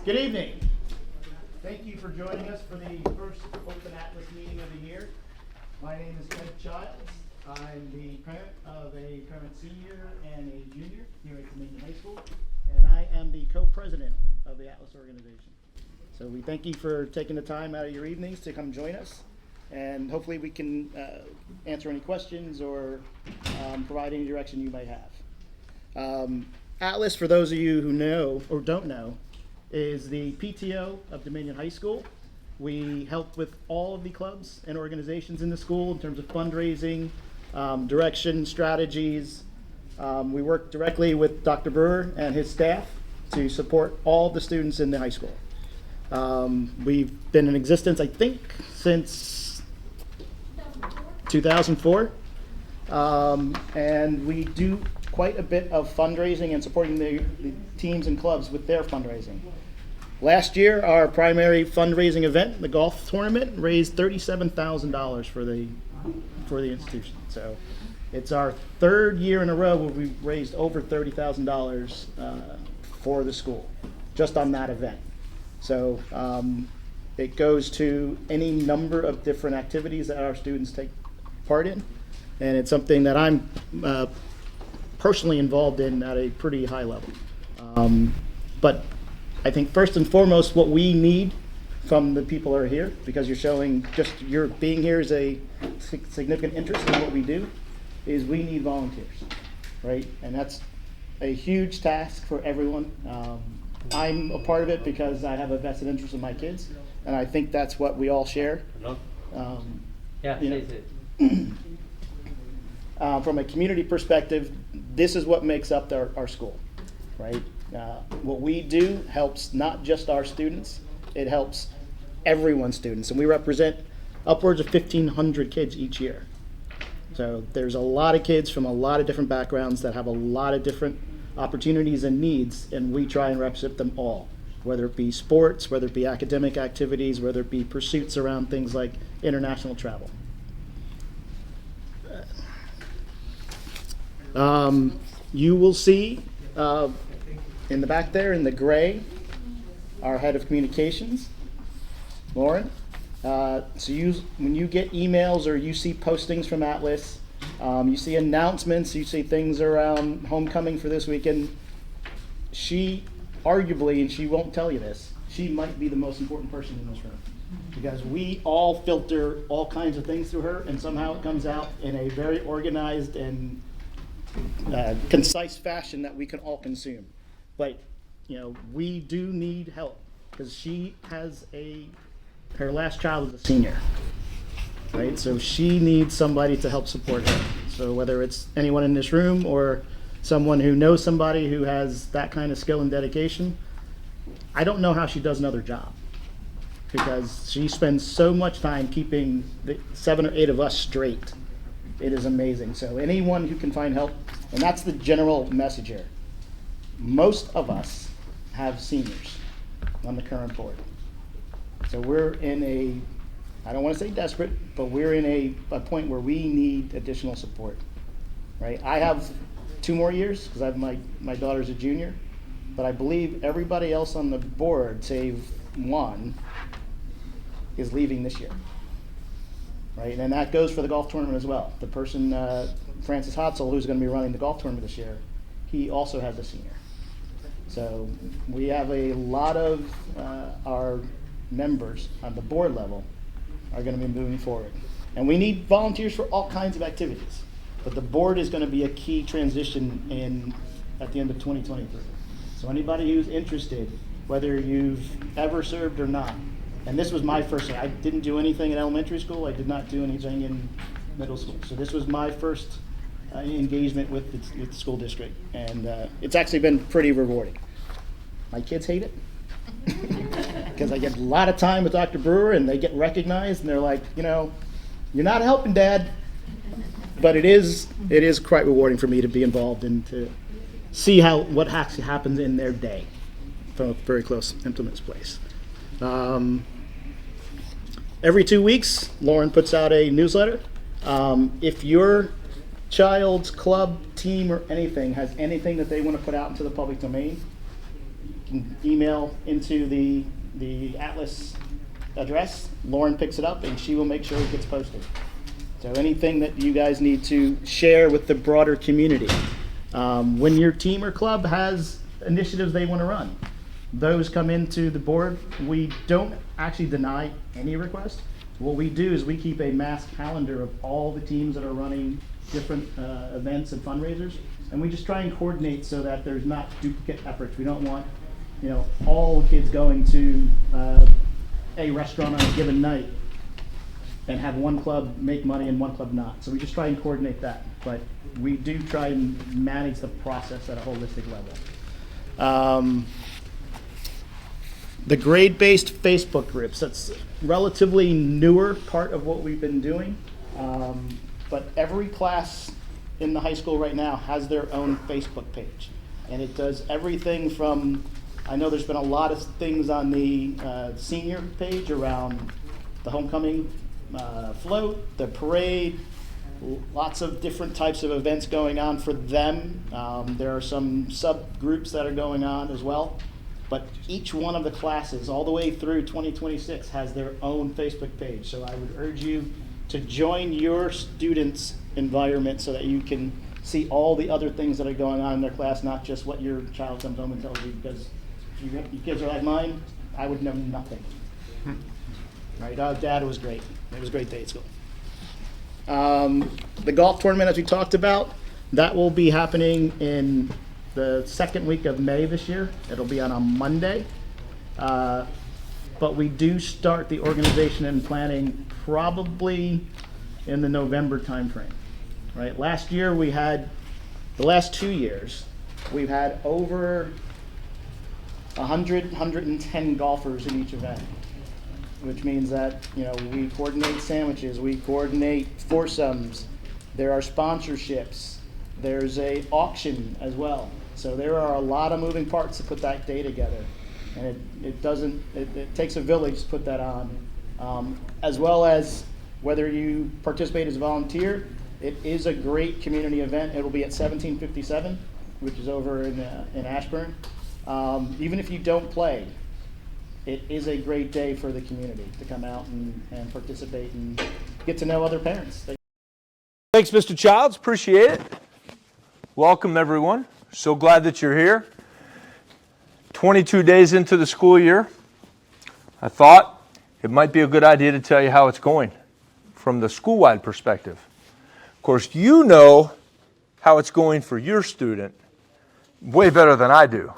Good evening. Thank you for joining us for the first Open Atlas meeting of the year. My name is Ed Childs. I'm the parent of a current senior and a junior here at Dominion High School, and I am the co-president of the Atlas organization. So we thank you for taking the time out of your evenings to come join us, and hopefully we can answer any questions or provide any direction you might have. Atlas, for those of you who know or don't know, is the PTO of Dominion High School. We help with all of the clubs and organizations in the school in terms of fundraising, direction, strategies. We work directly with Dr. Brewer and his staff to support all the students in the high school. We've been in existence, I think, since 2004. And we do quite a bit of fundraising and supporting the teams and clubs with their fundraising. Last year, our primary fundraising event, the golf tournament, raised $37,000 for the institution. So it's our third year in a row where we've raised over $30,000 for the school, just on that event. So it goes to any number of different activities that our students take part in, and it's something that I'm personally involved in at a pretty high level. But I think first and foremost, what we need from the people who are here, because you're showing just your being here is a significant interest in what we do, is we need volunteers, right? And that's a huge task for everyone. I'm a part of it because I have a vested interest in my kids, and I think that's what we all share. From a community perspective, this is what makes up our school, right? What we do helps not just our students, it helps everyone's students. And we represent upwards of 1,500 kids each year. So there's a lot of kids from a lot of different backgrounds that have a lot of different opportunities and needs, and we try and represent them all, whether it be sports, whether it be academic activities, whether it be pursuits around things like international travel. You will see in the back there in the gray, our head of communications, Lauren. When you get emails or you see postings from Atlas, you see announcements, you see things around homecoming for this weekend, she arguably, and she won't tell you this, she might be the most important person in this room. Because we all filter all kinds of things through her, and somehow it comes out in a very organized and concise fashion that we can all consume. But we do need help because she has her last child is a senior, right? So she needs somebody to help support her. So whether it's anyone in this room or someone who knows somebody who has that kind of skill and dedication, I don't know how she does another job because she spends so much time keeping the 7 or 8 of us straight. It is amazing. So anyone who can find help, and that's the general message here. Most of us have seniors on the current board. So we're in I don't want to say desperate, but we're in a point where we need additional support, right? I have 2 more years because I have my daughter's a junior, but I believe everybody else on the board, save one, is leaving this year. Right, and that goes for the golf tournament as well. The person, Francis Hotzel, who's going to be running the golf tournament this year, he also has a senior. So we have a lot of our members on the board level are going to be moving forward. And we need volunteers for all kinds of activities. But the board is going to be a key transition at the end of 2023. So anybody who's interested, whether you've ever served or not, and this was my first thing. I didn't do anything in elementary school. I did not do anything in middle school. So this was my first engagement with the school district. And it's actually been pretty rewarding. My kids hate it because I get a lot of time with Dr. Brewer and they get recognized and they're like, you're not helping, Dad. But it is quite rewarding for me to be involved and to see what actually happens in their day from a very close implements place. Every 2 weeks, Lauren puts out a newsletter. If your child's club, team, or anything has anything that they want to put out into the public domain, can email into the Atlas address. Lauren picks it up, and she will make sure it gets posted. So anything that you guys need to share with the broader community. When your team or club has initiatives they want to run, those come into the board. We don't actually deny any request. What we do is we keep a mass calendar of all the teams that are running different events and fundraisers, and we just try and coordinate so that there's not duplicate efforts. We don't want, all kids going to a restaurant on a given night and have one club make money and one club not. So we just try and coordinate that, but we do try and manage the process at a holistic level. The grade-based Facebook groups, that's relatively newer part of what we've been doing. But every class in the high school right now has their own Facebook page. And it does everything from, I know there's been a lot of things on the senior page around the homecoming float, the parade, lots of different types of events going on for them. There are some subgroups that are going on as well. But each one of the classes, all the way through 2026, has their own Facebook page. So I would urge you to join your students' environment so that you can see all the other things that are going on in their class, not just what your child comes home and tells you. Because if you kids are like mine, I would know nothing. Right? Dad was great. It was a great day at school. The golf tournament, as we talked about, that will be happening in the second week of May this year. It'll be on a Monday. But we do start the organization and planning probably in the November timeframe. Right? Last year we had, the last 2 years, we've had over 110 golfers in each event, which means that, we coordinate sandwiches, we coordinate foursomes, there are sponsorships, there's a auction as well. So there are a lot of moving parts to put that day together. And it takes a village to put that on. As well as whether you participate as a volunteer, it is a great community event. It'll be at 1757, which is over in Ashburn. Even if you don't play, it is a great day for the community to come out and participate and get to know other parents. Thanks, Mr. Childs. Appreciate it. Welcome, everyone. So glad that you're here. 22 days into the school year, I thought it might be a good idea to tell you how it's going from the school-wide perspective. Of course, you know how it's going for your student way better than I do.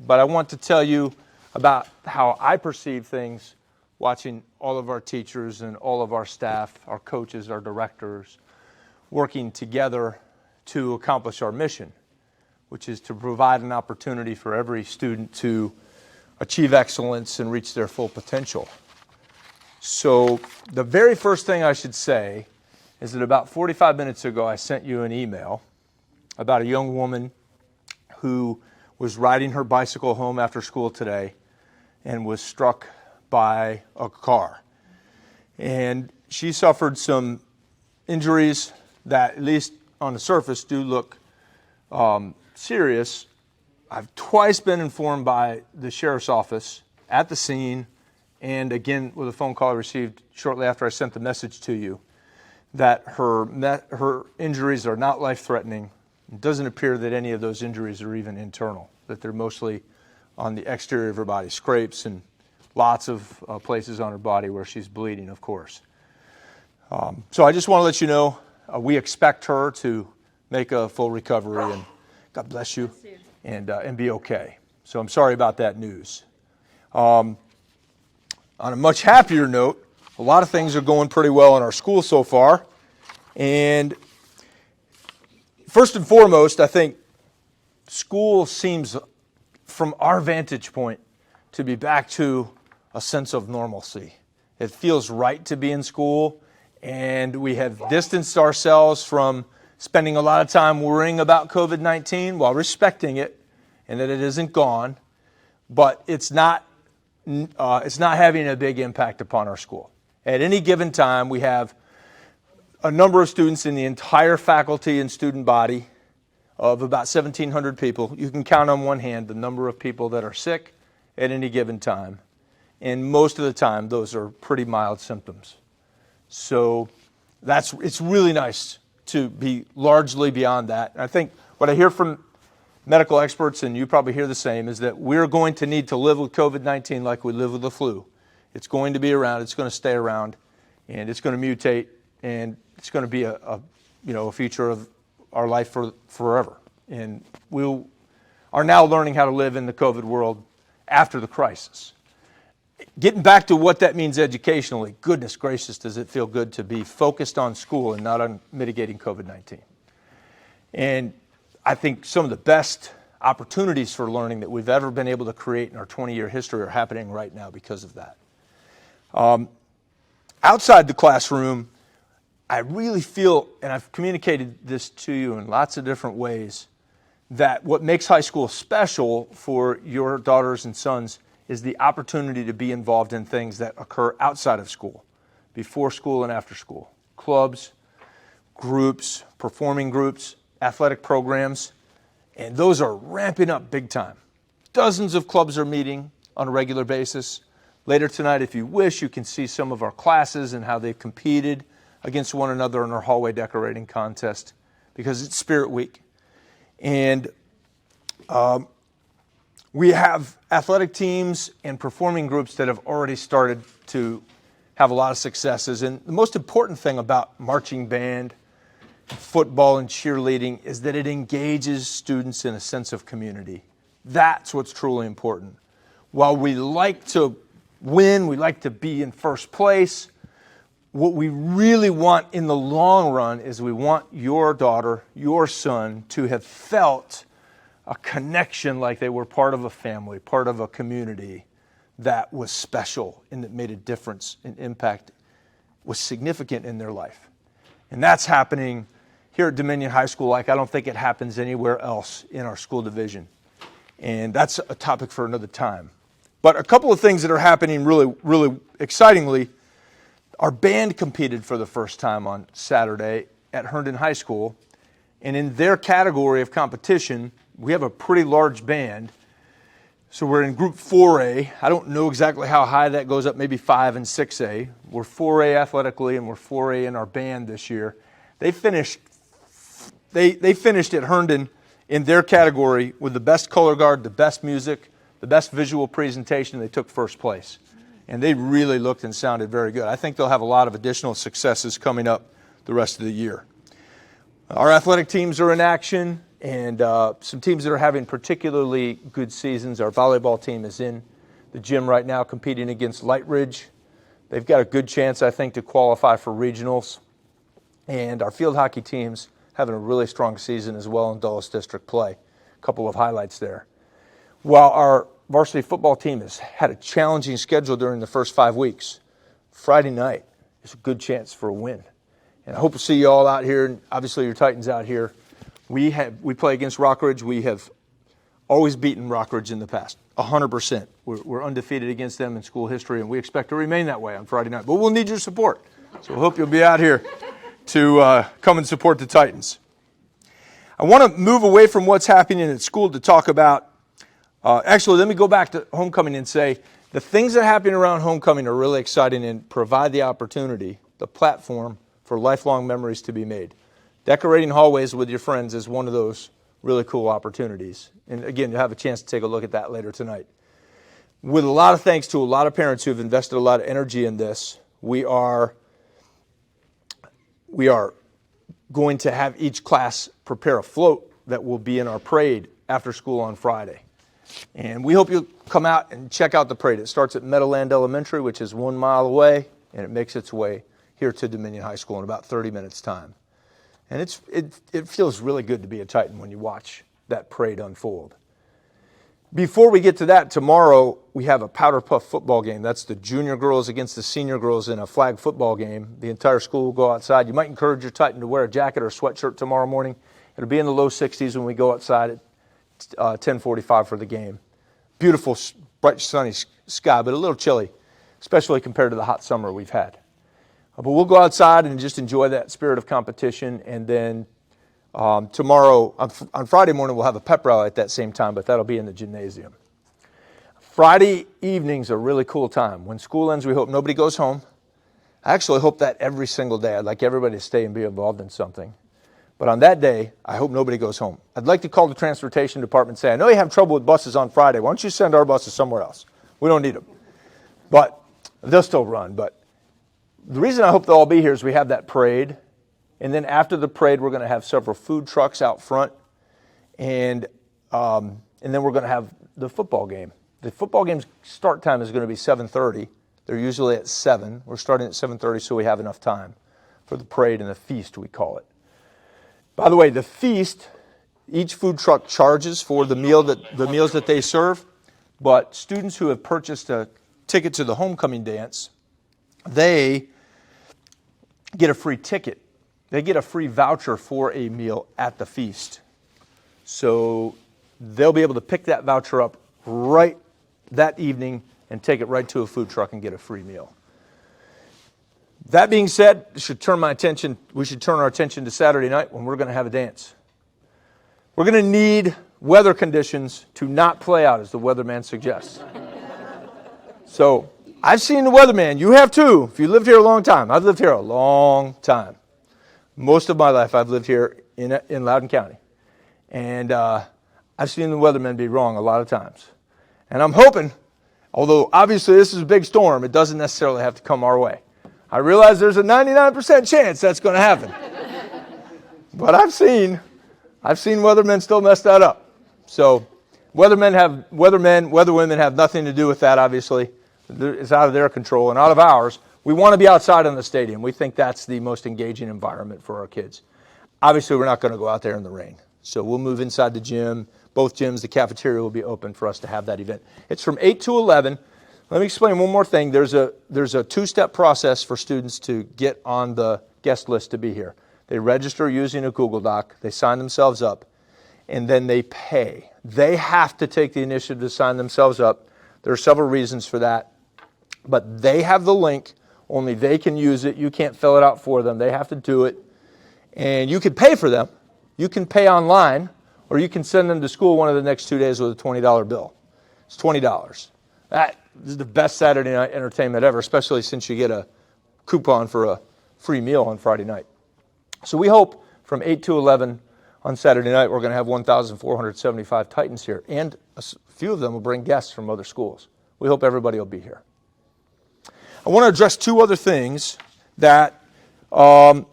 But I want to tell you about how I perceive things watching all of our teachers and all of our staff, our coaches, our directors, working together to accomplish our mission, which is to provide an opportunity for every student to achieve excellence and reach their full potential. So the very first thing I should say is that about 45 minutes ago, I sent you an email about a young woman who was riding her bicycle home after school today and was struck by a car. And she suffered some injuries that, at least on the surface, do look serious. I've twice been informed by the sheriff's office at the scene, and again with a phone call I received shortly after I sent the message to you, that her injuries are not life-threatening. It doesn't appear that any of those injuries are even internal, that they're mostly on the exterior of her body, scrapes and lots of places on her body where she's bleeding, of course. So I just want to let you know we expect her to make a full recovery, and God bless you, and be okay. So I'm sorry about that news. On a much happier note, a lot of things are going pretty well in our school so far. And first and foremost, I think school seems, from our vantage point, to be back to a sense of normalcy. It feels right to be in school, and we have distanced ourselves from spending a lot of time worrying about COVID-19 while respecting it and that it isn't gone, but it's not having a big impact upon our school. At any given time, we have a number of students in the entire faculty and student body of about 1,700 people. You can count on one hand the number of people that are sick at any given time. And most of the time, those are pretty mild symptoms. So it's really nice to be largely beyond that. And I think what I hear from medical experts, and you probably hear the same, is that we're going to need to live with COVID-19 like we live with the flu. It's going to be around, it's going to stay around, and it's going to mutate, and it's going to be a feature of our life for forever. And we are now learning how to live in the COVID world after the crisis. Getting back to what that means educationally, goodness gracious, does it feel good to be focused on school and not on mitigating COVID-19. And I think some of the best opportunities for learning that we've ever been able to create in our 20-year history are happening right now because of that. Outside the classroom, I really feel, and I've communicated this to you in lots of different ways, that what makes high school special for your daughters and sons is the opportunity to be involved in things that occur outside of school, before school and after school. Clubs, groups, performing groups, athletic programs, and those are ramping up big time. Dozens of clubs are meeting on a regular basis. Later tonight, if you wish, you can see some of our classes and how they've competed against one another in our hallway decorating contest because it's Spirit Week. And we have athletic teams and performing groups that have already started to have a lot of successes. And the most important thing about marching band, football, and cheerleading is that it engages students in a sense of community. That's what's truly important. While we like to win, we like to be in first place, what we really want in the long run is we want your daughter, your son, to have felt a connection like they were part of a family, part of a community that was special and that made a difference and impact, was significant in their life. And that's happening here at Dominion High School like I don't think it happens anywhere else in our school division. And that's a topic for another time. But a couple of things that are happening really, really excitingly. Our band competed for the first time on Saturday at Herndon High School. And in their category of competition, we have a pretty large band. So we're in Group 4A. I don't know exactly how high that goes up, maybe 5 and 6A. We're 4A athletically, and we're 4A in our band this year. They finished at Herndon in their category with the best color guard, the best music, the best visual presentation. They took first place. And they really looked and sounded very good. I think they'll have a lot of additional successes coming up the rest of the year. Our athletic teams are in action, and some teams that are having particularly good seasons. Our volleyball team is in the gym right now competing against Light Ridge. They've got a good chance, I think, to qualify for regionals. And our field hockey team's having a really strong season as well in Dulles District play. A couple of highlights there. While our varsity football team has had a challenging schedule during the first 5 weeks, Friday night is a good chance for a win. And I hope to see you all out here, and obviously your Titans out here. We play against Rockridge. We have always beaten Rockridge in the past, 100%. We're undefeated against them in school history, and we expect to remain that way on Friday night. But we'll need your support. So I hope you'll be out here to come and support the Titans. I want to move away from what's happening at school to talk about, actually, let me go back to homecoming and say the things that are happening around homecoming are really exciting and provide the opportunity, the platform for lifelong memories to be made. Decorating hallways with your friends is one of those really cool opportunities. And again, you'll have a chance to take a look at that later tonight. With a lot of thanks to a lot of parents who have invested a lot of energy in this, we are going to have each class prepare a float that will be in our parade after school on Friday. And we hope you'll come out and check out the parade. It starts at Meadowland Elementary, which is 1 mile away, and it makes its way here to Dominion High School in about 30 minutes' time. And it feels really good to be a Titan when you watch that parade unfold. Before we get to that, tomorrow we have a Powder Puff football game. That's the junior girls against the senior girls in a flag football game. The entire school will go outside. You might encourage your Titan to wear a jacket or a sweatshirt tomorrow morning. It'll be in the low 60s when we go outside at 10:45 for the game. Beautiful, bright, sunny sky, but a little chilly, especially compared to the hot summer we've had. But we'll go outside and just enjoy that spirit of competition, and then Tomorrow, on Friday morning, we'll have a pep rally at that same time, but that'll be in the gymnasium. Friday evenings are a really cool time. When school ends, we hope nobody goes home. I actually hope that every single day. I'd like everybody to stay and be involved in something. But on that day, I hope nobody goes home. I'd like to call the transportation department and say, I know you have trouble with buses on Friday. Why don't you send our buses somewhere else? We don't need them. But they'll still run. But the reason I hope they'll all be here is we have that parade. And then after the parade, we're going to have several food trucks out front. And then we're going to have the football game. The football game's start time is going to be 7:30. They're usually at 7. We're starting at 7:30 so we have enough time for the parade and the feast, we call it. By the way, the feast, each food truck charges for the meals that they serve, but students who have purchased a ticket to the homecoming dance, they get a free ticket. They get a free voucher for a meal at the feast. So they'll be able to pick that voucher up right that evening and take it right to a food truck and get a free meal. That being said, we should turn our attention to Saturday night when we're going to have a dance. We're going to need weather conditions to not play out as the weatherman suggests. So I've seen the weatherman. You have too, if you lived here a long time. I've lived here a long time. Most of my life I've lived here in Loudoun County. And I've seen the weathermen be wrong a lot of times. And I'm hoping, although obviously this is a big storm, it doesn't necessarily have to come our way. I realize there's a 99% chance that's going to happen. But I've seen weathermen still mess that up. So weatherwomen have nothing to do with that, obviously. It's out of their control and out of ours. We want to be outside in the stadium. We think that's the most engaging environment for our kids. Obviously, we're not going to go out there in the rain. So we'll move inside the gym. Both gyms, the cafeteria will be open for us to have that event. It's from 8 to 11. Let me explain one more thing. There's a two-step process for students to get on the guest list to be here. They register using a Google Doc. They sign themselves up, and then they pay. They have to take the initiative to sign themselves up. There are several reasons for that, but they have the link. Only they can use it. You can't fill it out for them. They have to do it, and you can pay for them. You can pay online, or you can send them to school one of the next 2 days with a $20 bill. It's $20. That is the best Saturday night entertainment ever, especially since you get a coupon for a free meal on Friday night. So we hope from 8 to 11 on Saturday night we're going to have 1,475 Titans here, and a few of them will bring guests from other schools. We hope everybody will be here. I want to address two other things that don't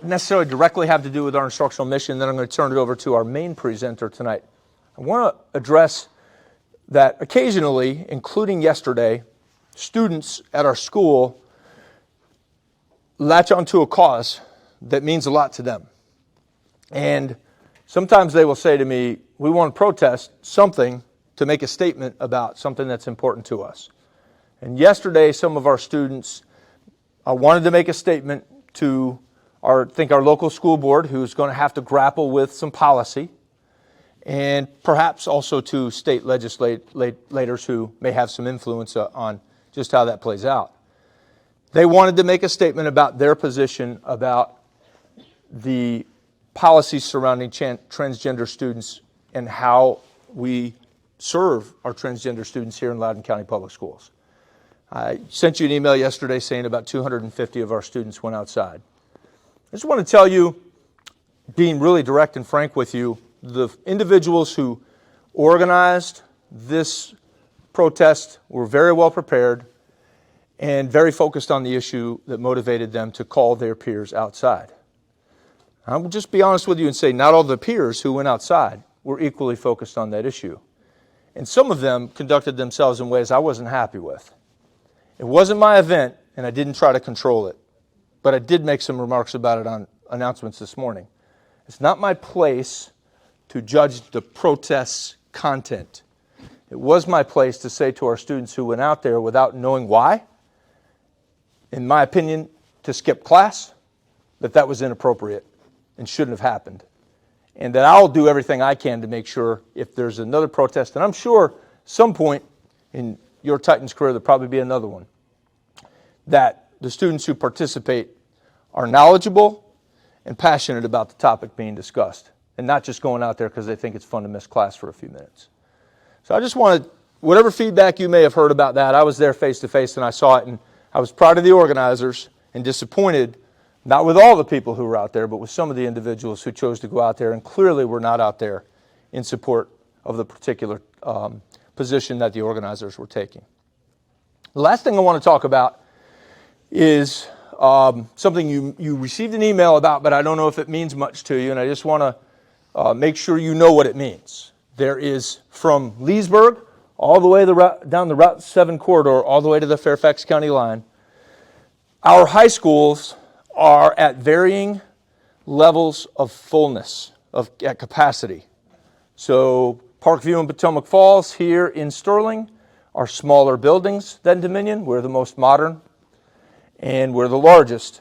necessarily directly have to do with our instructional mission. Then I'm going to turn it over to our main presenter tonight. I want to address that occasionally, including yesterday, students at our school latch onto a cause that means a lot to them. And sometimes they will say to me, we want to protest something to make a statement about something that's important to us. And yesterday, some of our students wanted to make a statement to our local school board, who's going to have to grapple with some policy, and perhaps also to state legislators who may have some influence on just how that plays out. They wanted to make a statement about their position about the policies surrounding transgender students and how we serve our transgender students here in Loudoun County Public Schools. I sent you an email yesterday saying about 250 of our students went outside. I just want to tell you, being really direct and frank with you, the individuals who organized this protest were very well prepared and very focused on the issue that motivated them to call their peers outside. I'll just be honest with you and say not all the peers who went outside were equally focused on that issue. And some of them conducted themselves in ways I wasn't happy with. It wasn't my event, and I didn't try to control it. But I did make some remarks about it on announcements this morning. It's not my place to judge the protest's content. It was my place to say to our students who went out there without knowing why, in my opinion, to skip class, that was inappropriate and shouldn't have happened. And that I'll do everything I can to make sure if there's another protest, and I'm sure some point in your Titans career there'll probably be another one, that the students who participate are knowledgeable and passionate about the topic being discussed, and not just going out there because they think it's fun to miss class for a few minutes. So I just wanted, whatever feedback you may have heard about that, I was there face to face and I saw it, and I was proud of the organizers and disappointed, not with all the people who were out there, but with some of the individuals who chose to go out there and clearly were not out there in support of the particular position that the organizers were taking. The last thing I want to talk about is something you received an email about, but I don't know if it means much to you, and I just want to make sure you know what it means. There is from Leesburg all the way down the Route 7 corridor, all the way to the Fairfax County line. Our high schools are at varying levels of fullness, at capacity. So Parkview and Potomac Falls here in Sterling are smaller buildings than Dominion. We're the most modern, and we're the largest,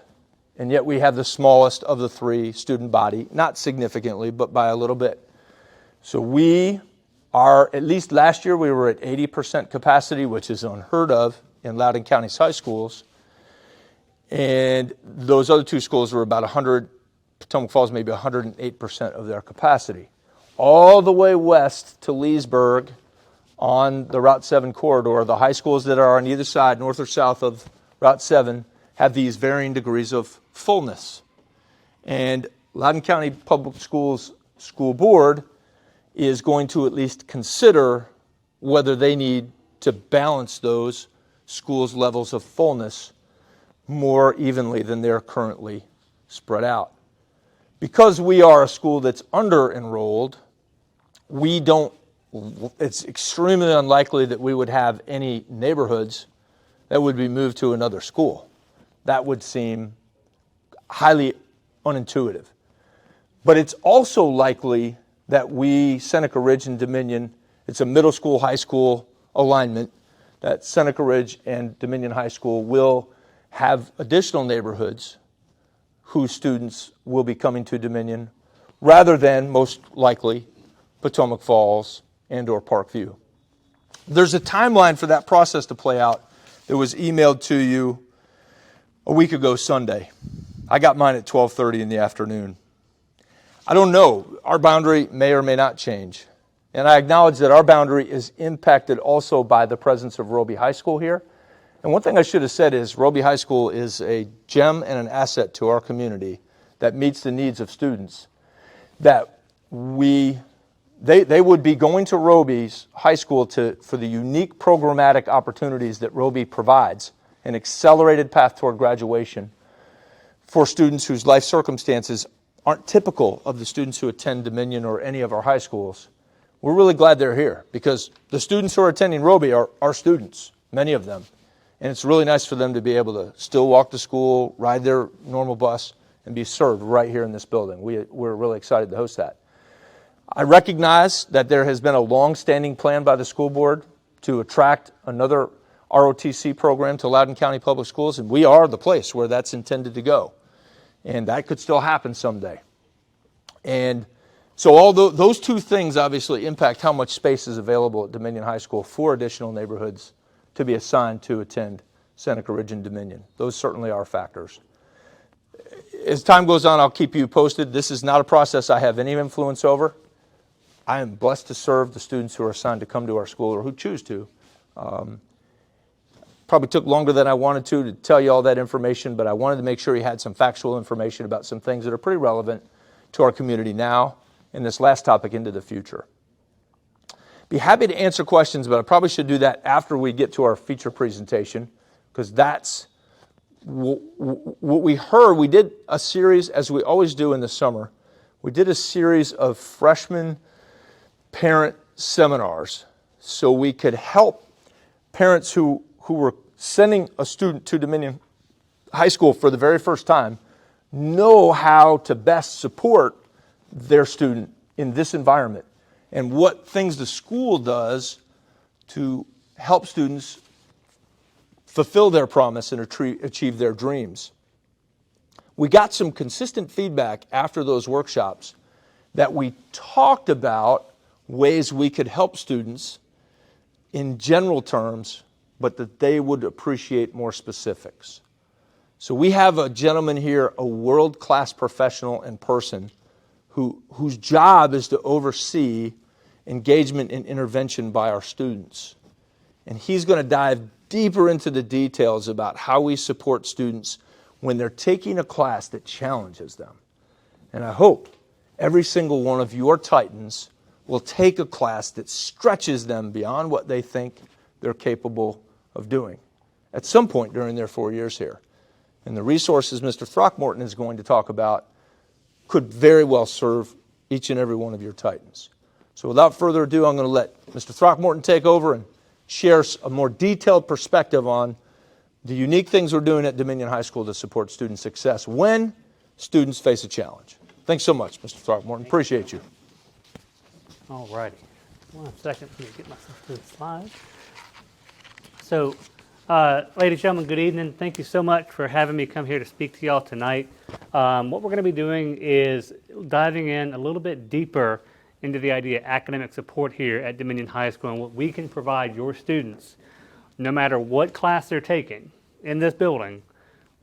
and yet we have the smallest of the three student body, not significantly, but by a little bit. So we are, at least last year, we were at 80% capacity, which is unheard of in Loudoun County's high schools. And those other two schools were about 100, Potomac Falls maybe 108% of their capacity. All the way west to Leesburg on the Route 7 corridor, the high schools that are on either side, north or south of Route 7, have these varying degrees of fullness. And Loudoun County Public Schools School Board is going to at least consider whether they need to balance those schools' levels of fullness more evenly than they're currently spread out. Because we are a school that's under-enrolled, it's extremely unlikely that we would have any neighborhoods that would be moved to another school. That would seem highly unintuitive. But it's also likely that Seneca Ridge and Dominion, it's a middle school, high school alignment, that Seneca Ridge and Dominion High School will have additional neighborhoods whose students will be coming to Dominion, rather than, most likely, Potomac Falls and or Parkview. There's a timeline for that process to play out that was emailed to you a week ago Sunday. I got mine at 12:30 in the afternoon. I don't know. Our boundary may or may not change. And I acknowledge that our boundary is impacted also by the presence of Roby High School here. And one thing I should have said is Roby High School is a gem and an asset to our community that meets the needs of students. That they would be going to Roby's High School for the unique programmatic opportunities that Roby provides, an accelerated path toward graduation for students whose life circumstances aren't typical of the students who attend Dominion or any of our high schools. We're really glad they're here because the students who are attending Roby are our students, many of them. And it's really nice for them to be able to still walk to school, ride their normal bus, and be served right here in this building. We're really excited to host that. I recognize that there has been a long-standing plan by the school board to attract another ROTC program to Loudoun County Public Schools, and we are the place where that's intended to go. And that could still happen someday. And so all those two things obviously impact how much space is available at Dominion High School for additional neighborhoods to be assigned to attend Seneca Ridge and Dominion. Those certainly are factors. As time goes on, I'll keep you posted. This is not a process I have any influence over. I am blessed to serve the students who are assigned to come to our school or who choose to. Probably took longer than I wanted to tell you all that information, but I wanted to make sure you had some factual information about some things that are pretty relevant to our community now and this last topic into the future. Be happy to answer questions, but I probably should do that after we get to our feature presentation, because that's what we heard. We did a series, as we always do in the summer, we did a series of freshman parent seminars so we could help parents who were sending a student to Dominion High School for the very first time know how to best support their student in this environment and what things the school does to help students fulfill their promise and achieve their dreams. We got some consistent feedback after those workshops that we talked about ways we could help students in general terms, but that they would appreciate more specifics. So we have a gentleman here, a world-class professional and person whose job is to oversee engagement and intervention by our students. And he's going to dive deeper into the details about how we support students when they're taking a class that challenges them. And I hope every single one of your Titans will take a class that stretches them beyond what they think they're capable of doing at some point during their 4 years here. And the resources Mr. Throckmorton is going to talk about could very well serve each and every one of your Titans. So without further ado, I'm going to let Mr. Throckmorton take over and share a more detailed perspective on the unique things we're doing at Dominion High School to support student success when students face a challenge. Thanks so much, Mr. Throckmorton. Appreciate you. All righty. 1 second, let me get myself to the slide. So, ladies and gentlemen, good evening. Thank you so much for having me come here to speak to y'all tonight. What we're going to be doing is diving in a little bit deeper into the idea of academic support here at Dominion High School and what we can provide your students. No matter what class they're taking in this building,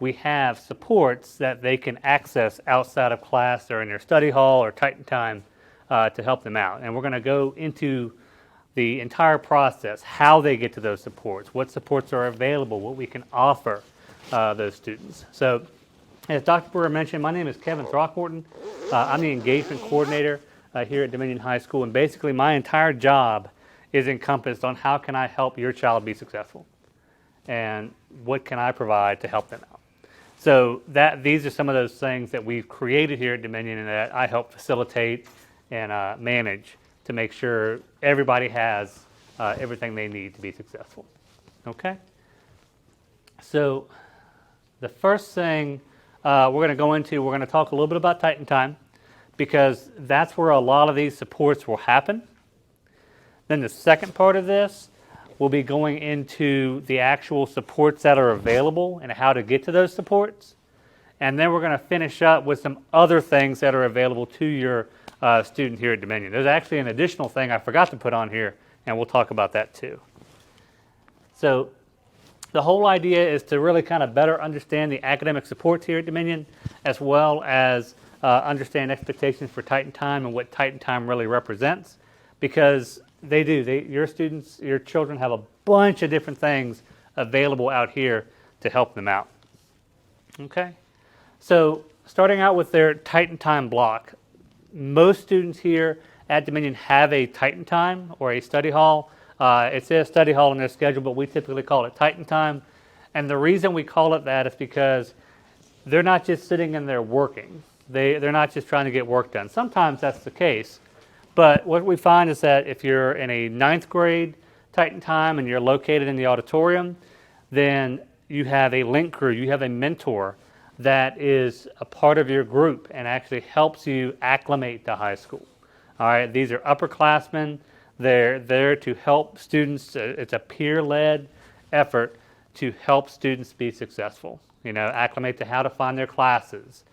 we have supports that they can access outside of class or in their study hall or Titan Time to help them out. And we're going to go into the entire process, how they get to those supports, what supports are available, what we can offer those students. So as Dr. Brewer mentioned, my name is Kevin Throckmorton. I'm the engagement coordinator here at Dominion High School, and basically my entire job is encompassed on how can I help your child be successful and what can I provide to help them out. So these are some of those things that we've created here at Dominion and that I help facilitate and manage to make sure everybody has everything they need to be successful. Okay? So the first thing we're going to go into, we're going to talk a little bit about Titan Time because that's where a lot of these supports will happen. Then the second part of this will be going into the actual supports that are available and how to get to those supports. And then we're going to finish up with some other things that are available to your student here at Dominion. There's actually an additional thing I forgot to put on here, and we'll talk about that too. So the whole idea is to really kind of better understand the academic supports here at Dominion, as well as understand expectations for Titan Time and what Titan Time really represents, because they do. Your students, your children have a bunch of different things available out here to help them out. Okay? So starting out with their Titan Time block, most students here at Dominion have a Titan Time or a study hall. It says study hall in their schedule, but we typically call it Titan Time. And the reason we call it that is because they're not just sitting in there working. They're not just trying to get work done. Sometimes that's the case. But what we find is that if you're in a 9th grade Titan Time and you're located in the auditorium, then you have a link crew, you have a mentor that is a part of your group and actually helps you acclimate to high school. All right, these are upperclassmen. They're there to help students. It's a peer-led effort to help students be successful. You know, acclimate to how to find their classes,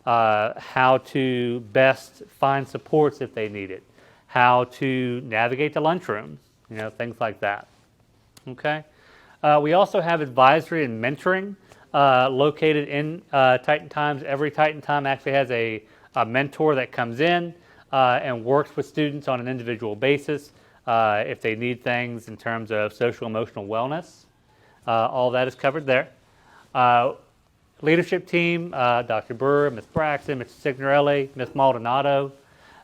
how to best find supports if they need it, how to navigate the lunchroom, you know, things like that. Okay. We also have advisory and mentoring located in Titan Times. Every Titan Time actually has a mentor that comes in and works with students on an individual basis if they need things in terms of social emotional wellness. All that is covered there. Leadership team, Dr. Brewer, Ms. Braxton, Mr. Signorelli, Ms. Maldonado,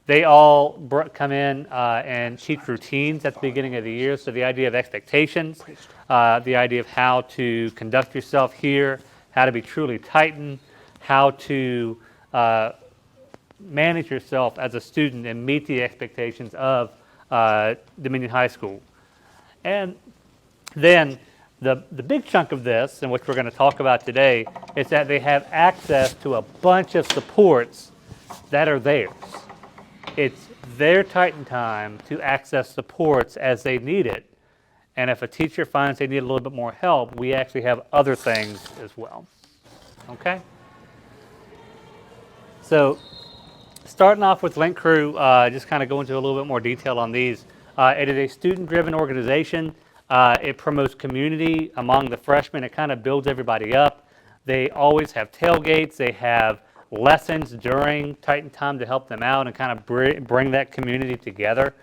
they all come in and teach routines at the beginning of the year. So the idea of expectations, the idea of how to conduct yourself here, how to be truly Titan, how to manage yourself as a student and meet the expectations of Dominion High School. And then the big chunk of this, and which we're going to talk about today, is that they have access to a bunch of supports that are theirs. It's their Titan Time to access supports as they need it. And if a teacher finds they need a little bit more help, we actually have other things as well. Okay? So starting off with Link Crew, just kind of go into a little bit more detail on these. It is a student-driven organization. It promotes community among the freshmen. It kind of builds everybody up. They always have tailgates. They have lessons during Titan Time to help them out and kind of bring that community together.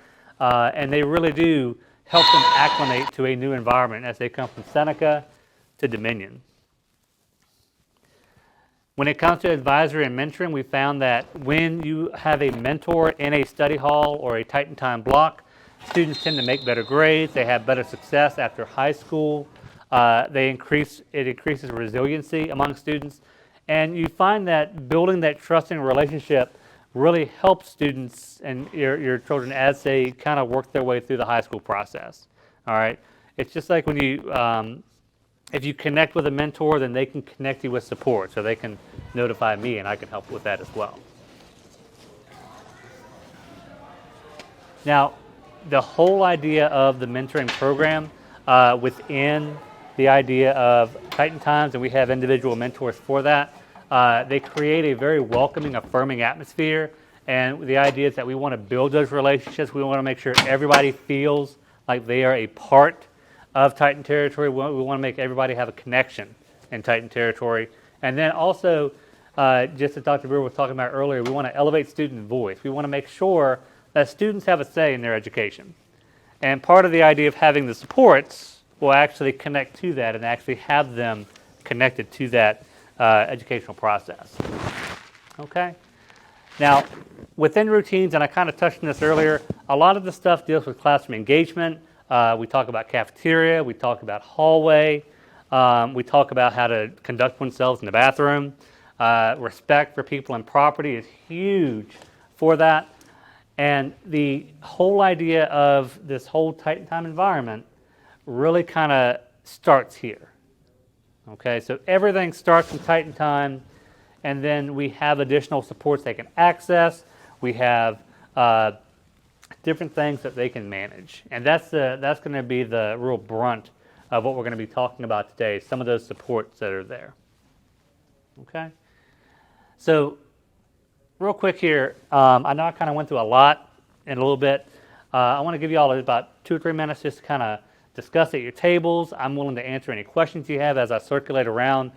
And they really do help them acclimate to a new environment as they come from Seneca to Dominion. When it comes to advisory and mentoring, we found that when you have a mentor in a study hall or a Titan Time block, students tend to make better grades. They have better success after high school. It increases resiliency among students. And you find that building that trusting relationship really helps students and your children as they kind of work their way through the high school process. All right. It's just like when you, if you connect with a mentor, then they can connect you with support. So they can notify me and I can help with that as well. Now, the whole idea of the mentoring program within the idea of Titan Times, and we have individual mentors for that, they create a very welcoming, affirming atmosphere. And the idea is that we want to build those relationships. We want to make sure everybody feels like they are a part of Titan territory. We want to make everybody have a connection in Titan territory. And then also, just as Dr. Brewer was talking about earlier, we want to elevate student voice. We want to make sure that students have a say in their education. And part of the idea of having the supports will actually connect to that and actually have them connected to that educational process. Okay? Now, within routines, and I kind of touched on this earlier, a lot of the stuff deals with classroom engagement. We talk about cafeteria. We talk about hallway. We talk about how to conduct oneself in the bathroom. Respect for people and property is huge for that. And the whole idea of this whole Titan Time environment really kind of starts here. Okay, so everything starts in Titan Time, and then we have additional supports they can access. We have different things that they can manage. And that's going to be the real brunt of what we're going to be talking about today, some of those supports that are there. Okay? So real quick here, I know I kind of went through a lot in a little bit. I want to give you all about 2 or 3 minutes just to kind of discuss at your tables. I'm willing to answer any questions you have as I circulate around.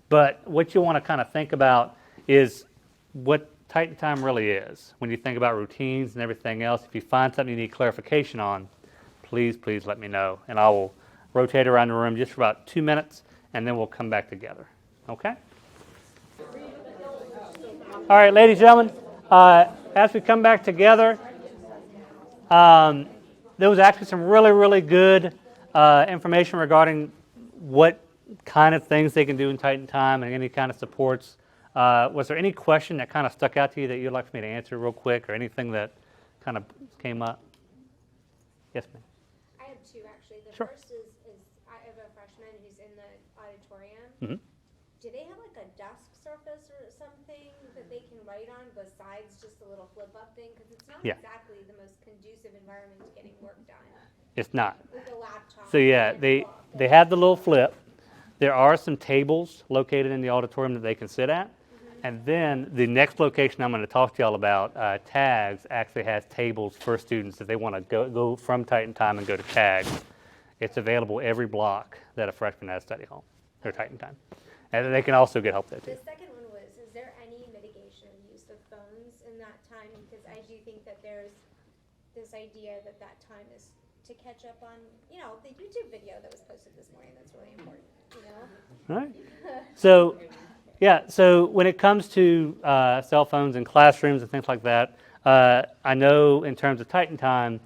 But what you want to kind of think about is what Titan Time really is. When you think about routines and everything else, if you find something you need clarification on, please let me know. And I will rotate around the room just for about 2 minutes, and then we'll come back together. Okay? All right, ladies and gentlemen, as we come back together, there was actually some really good information regarding what kind of things they can do in Titan Time and any kind of supports. Was there any question that kind of stuck out to you that you'd like for me to answer real quick, or anything that kind of came up? Yes, ma'am. I have 2 actually. The Sure. first is I have a freshman who's in the auditorium. Mhm. Do they have like a desk surface or something that they can write on besides just a little flip up thing? Because it's not Yeah. exactly the most conducive environment to getting work done It's not. with a laptop. So yeah, and a they book. have the little flip. There are some tables located in the auditorium that they can sit at. And then the next location I'm going to talk to y'all about, TAGS, actually has tables for students if they want to go from Titan Time and go to TAGS. It's available every block that a freshman has study hall or Titan Time. And they can also get help there too. The second one was, is there any mitigation of use of phones in that time? Because I do think that there's this idea that time is to catch up on, the YouTube video that was posted this morning. That's really important, All right. So, yeah, so when it comes to cell phones in classrooms and things like that, I know in terms of Titan Time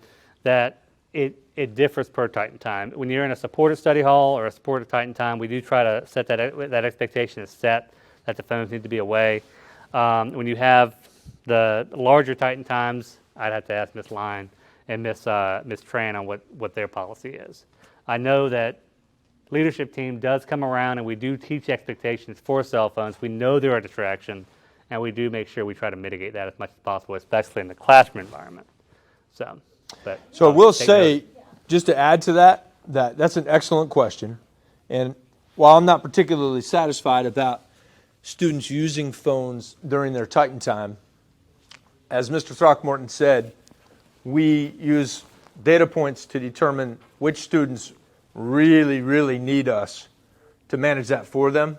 that it differs per Titan Time. When you're in a supported study hall or a supported Titan Time, we do try to set that expectation is set that the phones need to be away. When you have the larger Titan Times, I'd have to ask Ms. Line and Ms. Tran on what their policy is. I know that leadership team does come around and we do teach expectations for cell phones. We know they're a distraction, and we do make sure we try to mitigate that as much as possible, especially in the classroom environment. So So we'll take say, note. just to add to that's an excellent question. And while I'm not particularly satisfied about students using phones during their Titan Time, as Mr. Throckmorton said, we use data points to determine which students really need us to manage that for them.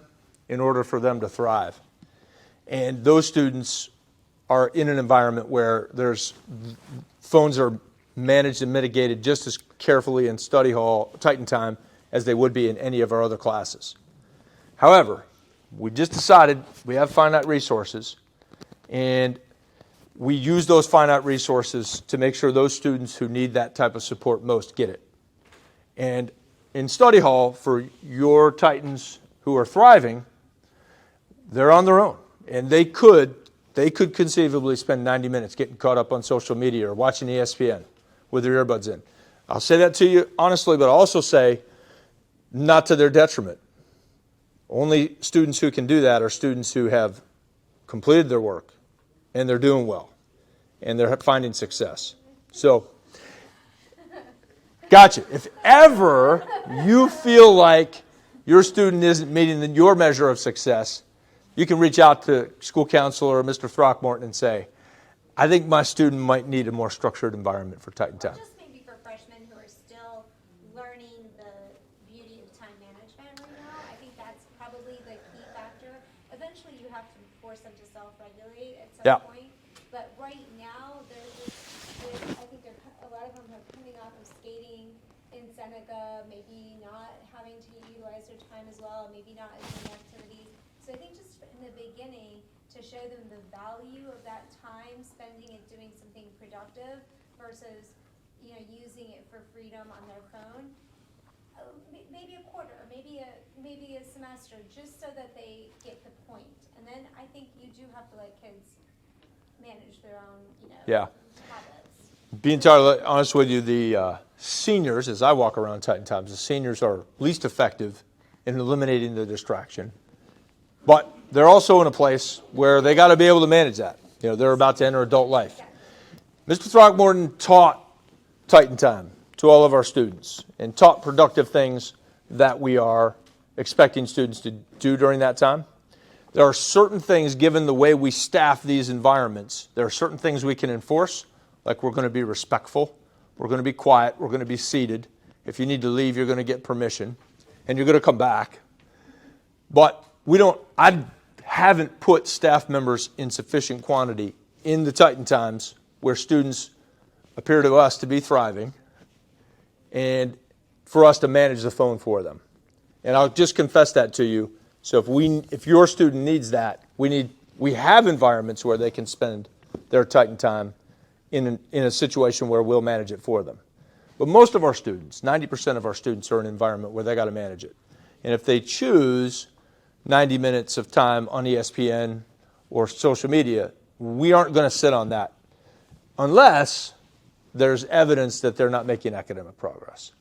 in order for them to thrive. And those students are in an environment where there's phones are managed and mitigated just as carefully in study hall, Titan Time, as they would be in any of our other classes. However, we just decided we have finite resources, and we use those finite resources to make sure those students who need that type of support most get it. And in study hall, for your Titans who are thriving, they're on their own. And they could conceivably spend 90 minutes getting caught up on social media or watching ESPN with their earbuds in. I'll say that to you honestly, but I'll also say not to their detriment. Only students who can do that are students who have completed their work and they're doing well and they're finding success. So, gotcha. If ever you feel like your student isn't meeting your measure of success, you can reach out to school counselor or Mr. Throckmorton and say, I think my student might need a more structured environment for Titan Time. Just maybe for freshmen who are still learning the beauty of time management right now, I think that's probably the key factor. Eventually you have to force them to self-regulate at some point, but right now I think a lot of them are coming off of skating in Seneca, maybe not having to utilize their time as well, maybe not as many activities. So I think just in the beginning, to show them the value of that time, spending it doing something productive versus, using it for freedom on their phone. Maybe a quarter, maybe a semester, just so that they get the point. And then I think you do have to let kids manage their own, habits. Being entirely honest with you, the seniors, as I walk around Titan Times, the seniors are least effective in eliminating the distraction. But they're also in a place where they got to be able to manage that. They're about to enter adult life. Mr. Throckmorton taught Titan Time to all of our students and taught productive things that we are expecting students to do during that time. There are certain things, given the way we staff these environments, there are certain things we can enforce, like we're going to be respectful, we're going to be quiet, we're going to be seated. If you need to leave, you're going to get permission, and you're going to come back. But I haven't put staff members in sufficient quantity in the Titan Times where students appear to us to be thriving and for us to manage the phone for them. And I'll just confess that to you. So if your student needs that, we have environments where they can spend their Titan Time in a situation where we'll manage it for them. But most of our students, 90% of our students, are in an environment where they got to manage it. And if they choose 90 minutes of time on ESPN or social media, we aren't going to sit on that unless there's evidence that they're not making academic progress.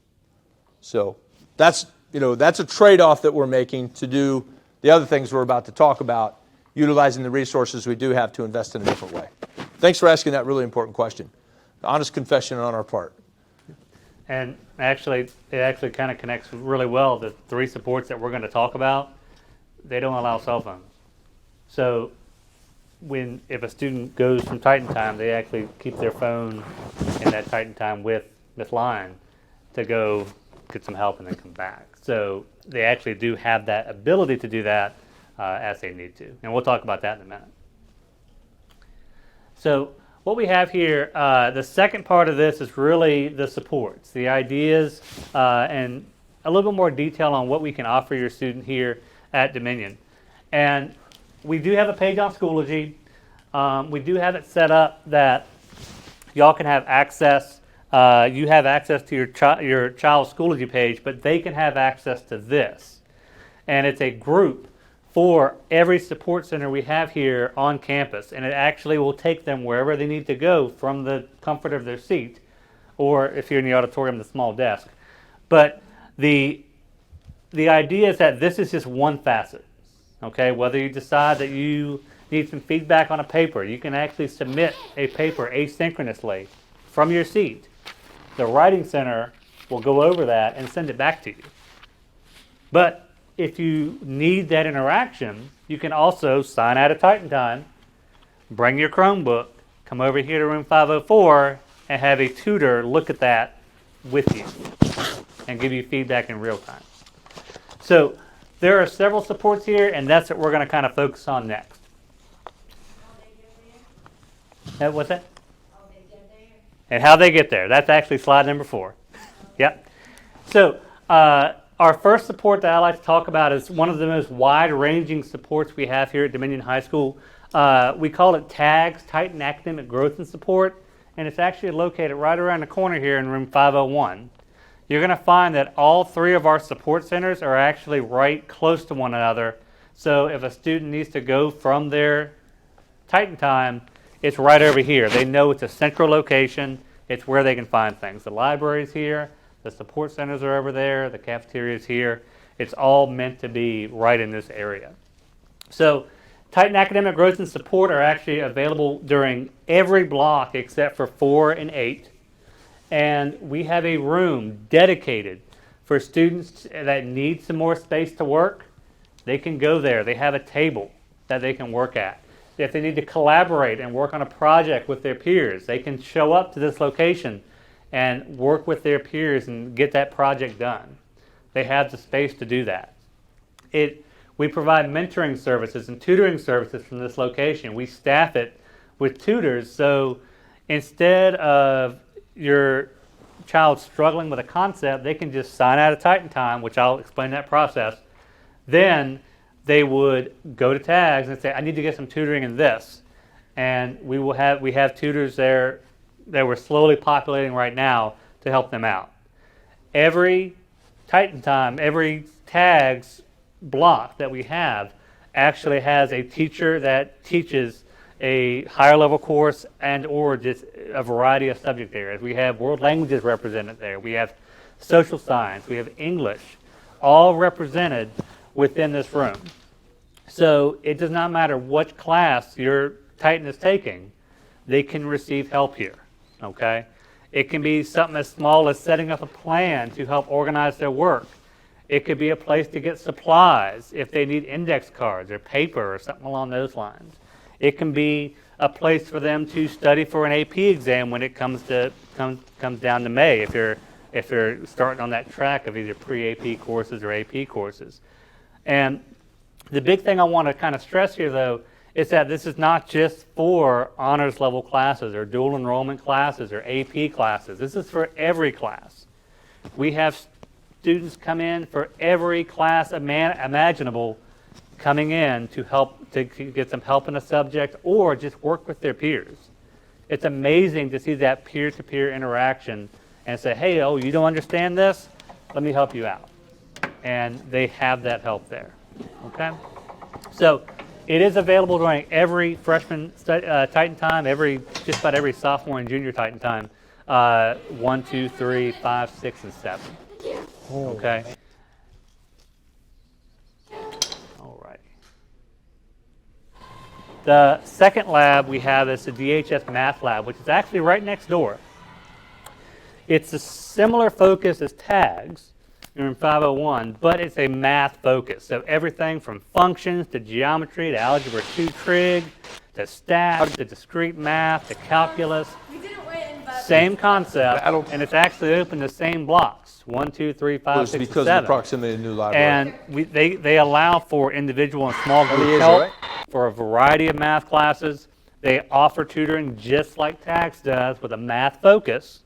So that's a trade-off that we're making to do the other things we're about to talk about, utilizing the resources we do have to invest in a different way. Thanks for asking that really important question. Honest confession on our part. And it actually kind of connects really well. The three supports that we're going to talk about, they don't allow cell phones. So if a student goes from Titan Time, they actually keep their phone in that Titan Time with Miss Line to go get some help and then come back. So they actually do have that ability to do that as they need to. And we'll talk about that in a minute. So what we have here, the second part of this is really the supports, the ideas, and a little bit more detail on what we can offer your student here at Dominion. And we do have a page on Schoology. We do have it set up that y'all can have access. You have access to your child's Schoology page, but they can have access to this. And it's a group for every support center we have here on campus. And it actually will take them wherever they need to go from the comfort of their seat, or if you're in the auditorium, the small desk. But the idea is that this is just one facet. Okay, whether you decide that you need some feedback on a paper, you can actually submit a paper asynchronously from your seat. The Writing Center will go over that and send it back to you. But if you need that interaction, you can also sign out of Titan Time, bring your Chromebook, come over here to room 504, and have a tutor look at that with you and give you feedback in real time. So there are several supports here, and that's what we're going to kind of focus on next. What's that? And how they get there. That's actually slide number 4. Yep. So our first support that I like to talk about is one of the most wide-ranging supports we have here at Dominion High School. We call it TAGS, Titan Academic Growth and Support, and it's actually located right around the corner here in room 501. You're going to find that all 3 of our support centers are actually right close to one another. So if a student needs to go from their Titan time, it's right over here. They know it's a central location. It's where they can find things. The library's here. The support centers are over there. The cafeteria's here. It's all meant to be right in this area. So Titan Academic Growth and Support are actually available during every block except for 4 and 8. And we have a room dedicated for students that need some more space to work. They can go there. They have a table that they can work at. If they need to collaborate and work on a project with their peers, they can show up to this location and work with their peers and get that project done. They have the space to do that. We provide mentoring services and tutoring services from this location. We staff it with tutors, so instead of your child struggling with a concept, they can just sign out of Titan time, which I'll explain that process. Then they would go to TAGS and say, I need to get some tutoring in this. And we have tutors there that we're slowly populating right now to help them out. Every Titan time, every TAGS block that we have actually has a teacher that teaches a higher level course and or just a variety of subject areas. We have world languages represented there. We have social science. We have English, all represented within this room. So it does not matter what class your Titan is taking, they can receive help here, okay? It can be something as small as setting up a plan to help organize their work. It could be a place to get supplies if they need index cards or paper or something along those lines. It can be a place for them to study for an AP exam when it comes down to May, if you're starting on that track of either pre-AP courses or AP courses. And the big thing I want to kind of stress here, though, is that this is not just for honors level classes or dual enrollment classes or AP classes. This is for every class. We have students come in for every class imaginable coming in to help to get some help in a subject or just work with their peers. It's amazing to see that peer-to-peer interaction and say, hey, oh, you don't understand this? Let me help you out. And they have that help there. Okay? So it is available during every freshman Titan time, just about every sophomore and junior Titan time, 1, 2, 3, 5, 6, and 7. Okay? All right. The second lab we have is the DHS Math Lab, which is actually right next door. It's a similar focus as TAGS, in 501, but it's a math focus. So everything from functions to geometry to algebra 2 trig to stats to discrete math to calculus. We didn't win, but Same concept, and it's actually open the same blocks, 1, 2, 3, 5, 6, because 7. of the proximity to the new library. And they allow for individual and small group is, help right? for a variety of math classes. They offer tutoring just like TAGS does with a math focus.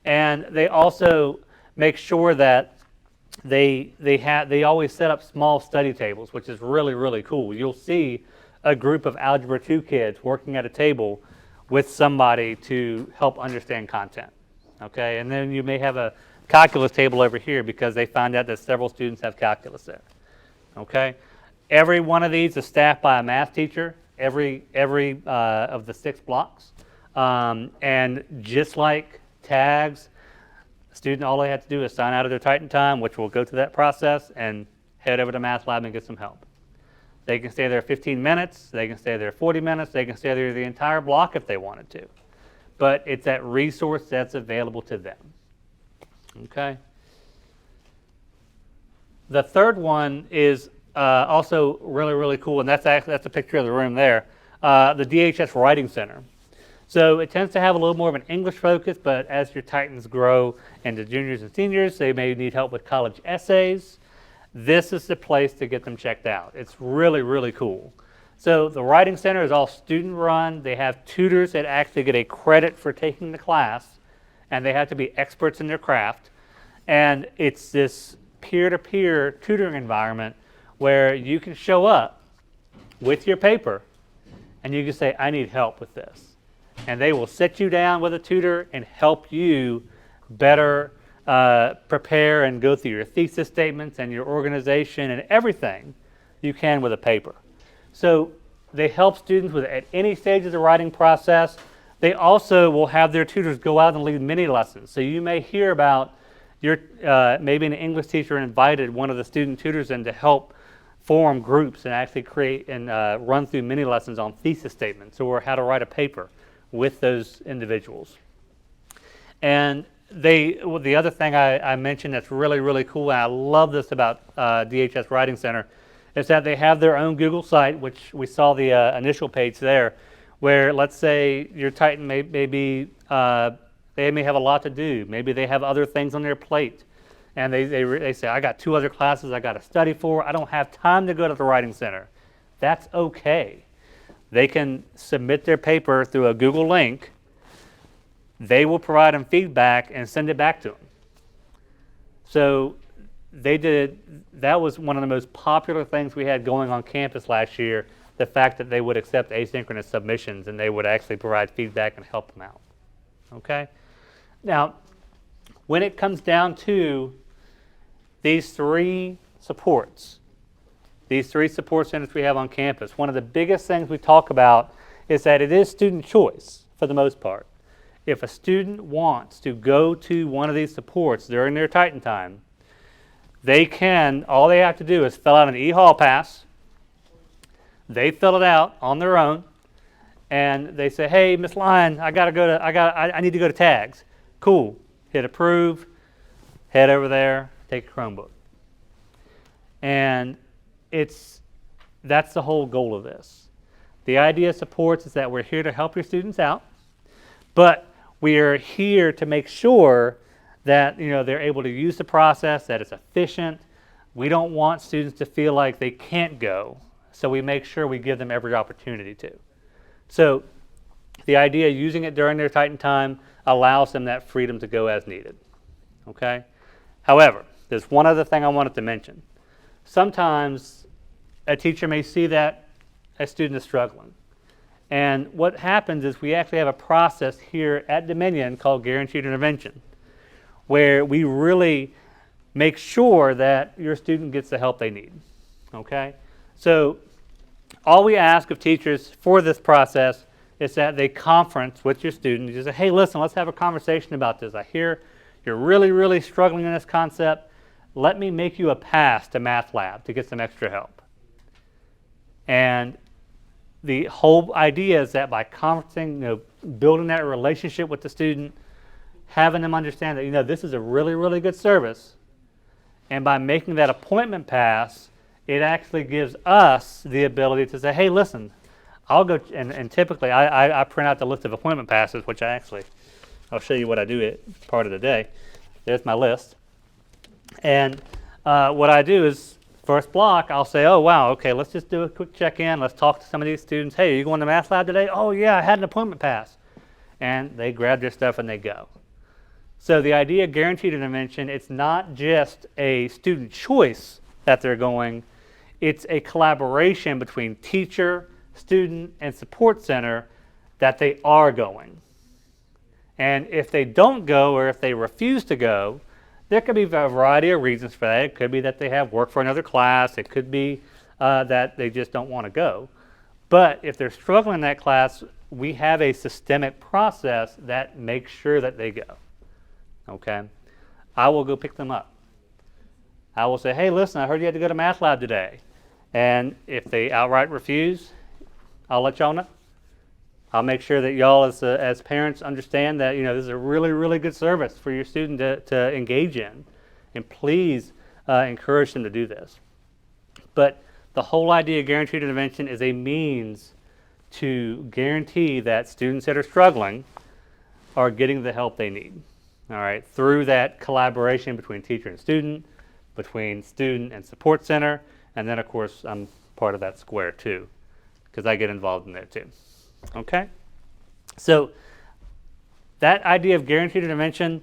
And they also make sure that they always set up small study tables, which is really, really cool. You'll see a group of Algebra 2 kids working at a table with somebody to help understand content, okay? And then you may have a calculus table over here because they found out that several students have calculus there, okay? Every one of these is staffed by a math teacher, every of the 6 blocks. And just like TAGS, student, all they have to do is sign out of their Titan time, which will go through that process, and head over to Math Lab and get some help. They can stay there 15 minutes, they can stay there 40 minutes, they can stay there the entire block if they wanted to. But it's that resource that's available to them. Okay? The third one is also really, really cool, and that's a picture of the room there, the DHS Writing Center. So it tends to have a little more of an English focus, but as your Titans grow into juniors and seniors, they may need help with college essays. this is the place to get them checked out. It's really, really cool. So the Writing Center is all student run. They have tutors that actually get a credit for taking the class, and they have to be experts in their craft. And it's this peer-to-peer tutoring environment where you can show up with your paper and you can say, I need help with this. And they will sit you down with a tutor and help you better prepare and go through your thesis statements and your organization and everything you can with a paper. So they help students with at any stage of the writing process. They also will have their tutors go out and lead mini lessons. So you may hear about your maybe an English teacher invited one of the student tutors in to help form groups and actually create and run through mini lessons on thesis statements or how to write a paper with those individuals. And the other thing I mentioned that's really, really cool, and I love this about DHS Writing Center, is that they have their own Google site, which we saw the initial page there, where let's say your Titan may be, they may have a lot to do. Maybe they have other things on their plate. And they say, I got 2 other classes I got to study for. I don't have time to go to the Writing Center. That's okay. They can submit their paper through a Google link. They will provide them feedback and send it back to them. So that was one of the most popular things we had going on campus last year, the fact that they would accept asynchronous submissions and they would actually provide feedback and help them out. Okay? Now, when it comes down to these 3 supports, these 3 support centers we have on campus, one of the biggest things we talk about is that it is student choice for the most part. If a student wants to go to one of these supports during their Titan time, they can, all they have to do is fill out an e-hall pass. They fill it out on their own, and they say, hey, Miss Lyon, I need to go to tags. Cool. Hit approve, head over there, take a Chromebook. And that's the whole goal of this. The idea of supports is that we're here to help your students out, but we are here to make sure that they're able to use the process, that it's efficient. We don't want students to feel like they can't go, so we make sure we give them every opportunity to. So the idea of using it during their Titan time allows them that freedom to go as needed. Okay? However, there's one other thing I wanted to mention. Sometimes a teacher may see that a student is struggling. And what happens is we actually have a process here at Dominion called Guaranteed Intervention, where we really make sure that your student gets the help they need. Okay? So all we ask of teachers for this process is that they conference with your student. You say, hey, listen, let's have a conversation about this. I hear you're really, really struggling in this concept. Let me make you a pass to Math Lab to get some extra help. And the whole idea is that by conferencing, building that relationship with the student, having them understand that, this is a really, really good service. And by making that appointment pass, it actually gives us the ability to say, hey, listen, I'll go, and typically I print out the list of appointment passes, which I'll show you what I do at part of the day. There's my list. And what I do is, first block, I'll say, oh, wow, okay, let's just do a quick check-in. Let's talk to some of these students. Hey, are you going to Math Lab today? Oh, yeah, I had an appointment pass. And they grab their stuff and they go. So the idea of guaranteed intervention, it's not just a student choice that they're going. It's a collaboration between teacher, student, and support center that they are going. And if they don't go or if they refuse to go, there could be a variety of reasons for that. It could be that they have work for another class. It could be that they just don't want to go. But if they're struggling in that class, we have a systemic process that makes sure that they go. Okay? I will go pick them up. I will say, hey, listen, I heard you had to go to Math Lab today. And if they outright refuse, I'll let y'all know. I'll make sure that y'all as parents understand that this is a really, really good service for your student to engage in. And please encourage them to do this. But the whole idea of guaranteed intervention is a means to guarantee that students that are struggling are getting the help they need. All right, through that collaboration between teacher and student, between student and support center, and then of course I'm part of that square too, because I get involved in there too. Okay? So that idea of guaranteed intervention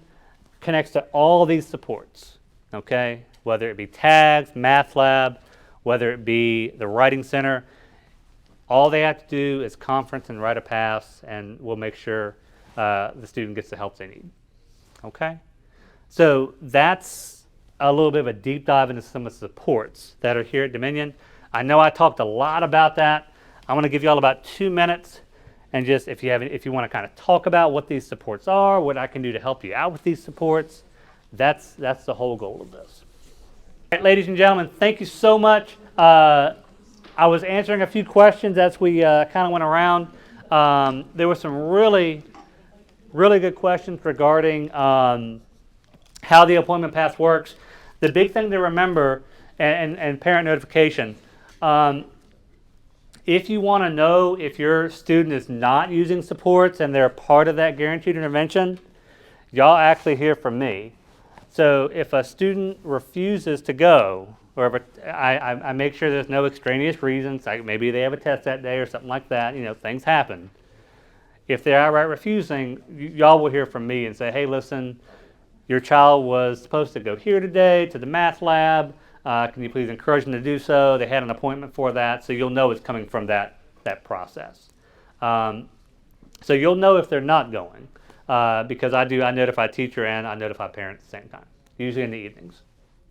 connects to all these supports, okay? Whether it be TAGS, Math Lab, whether it be the Writing Center, all they have to do is conference and write a pass, and we'll make sure the student gets the help they need, okay? So that's a little bit of a deep dive into some of the supports that are here at Dominion. I know I talked a lot about that. I want to give you all about 2 minutes, and just if you want to kind of talk about what these supports are, what I can do to help you out with these supports, that's the whole goal of this. All right, ladies and gentlemen, thank you so much. I was answering a few questions as we kind of went around. There were some really good questions regarding how the appointment path works. The big thing to remember, and parent notification, if you want to know if your student is not using supports and they're part of that guaranteed intervention, y'all actually hear from me. So if a student refuses to go, or if I make sure there's no extraneous reasons, like maybe they have a test that day or something like that, things happen. If they're outright refusing, y'all will hear from me and say, hey, listen, your child was supposed to go here today to the math lab. Can you please encourage them to do so? They had an appointment for that, so you'll know it's coming from that process. So you'll know if they're not going, because I notify teacher and I notify parent at the same time, usually in the evenings.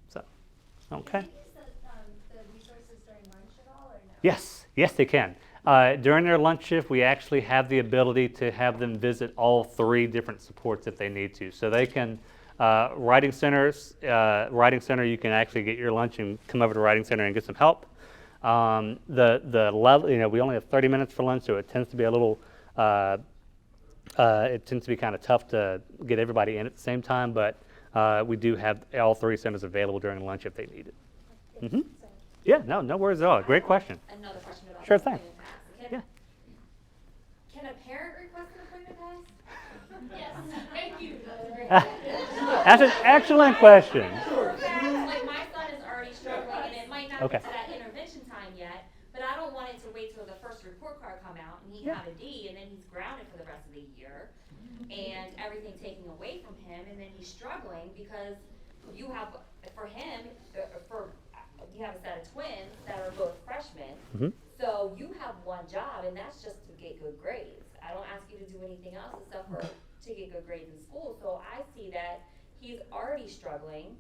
So, okay. Can you use the resources during lunch at all, or no? Yes, they can. During their lunch shift, we actually have the ability to have them visit all 3 different supports if they need to. So they can, Writing Center, you can actually get your lunch and come over to Writing Center and get some help. The level, we only have 30 minutes for lunch, so it tends to be a little, it tends to be kind of tough to get everybody in at the same time, but we do have all 3 centers available during lunch if they need it. Mm-hmm. Yeah, no worries at all. Great question. Another question about Sure the thing. appointment pass. Yeah. Can a parent request an appointment pass? Yes, thank you. That's an excellent question. Like my son is already struggling, and it might not Okay. get to that intervention time yet, but I don't want it to wait till the first report card come out and he Yeah. have a D, and then he's grounded for the rest of the year, and everything taken away from him, and then he's struggling because you have, for him, you have a set of twins that are both freshmen. Mhm. So you have one job, and that's just to get good grades. I don't ask you to do anything else except for to get good grades in school. So I see that he's already struggling